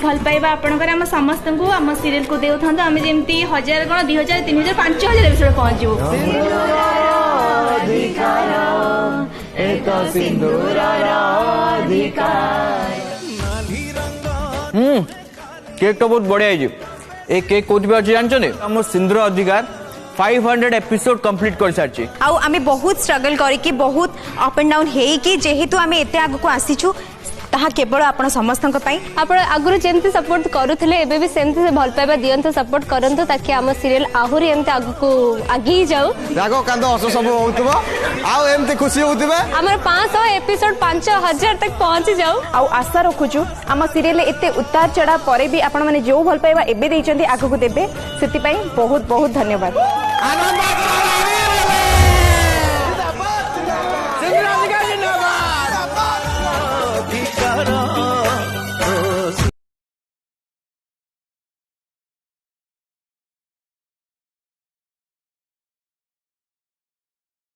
भल पाइबा आपणकर आम समस्त को आम सीरियल को देउ थांतो आम जेमती 1000 गण 2000 3000 5000 एपिसोड पहुंचू केक तो बहुत बढ़िया है। ए केक कोथि अछि जानछने हम सिंदूर अधिकार 500 एपिसोड कंप्लीट कर सारछि। आउ आमे बहुत स्ट्रगल करी कि बहुत अप एंड डाउन हेई कि जेहेतु आमे एते आगु को आसीछु ताहा केवल आपण समस्त पई आपण आगुरु जेंति सपोर्ट करूथिले एबे भी सेंति से भल पाइबा दियंतो सपोर्ट करंतो ताकि हम सीरियल आहुरी एंति आगु को आगी जाऊ रागो कांदो हस सब होतबो आउ एमते खुशी होतबे हमर 500 एपिसोड 5000 तक पहुंच जाऊ आउ आशा रखुछु हम सीरियल एते उतार चढ़ा परे भी आपण माने जो भल पाइबा एबे दैचंती आगु को देबे सेति पई बहुत बहुत धन्यवाद।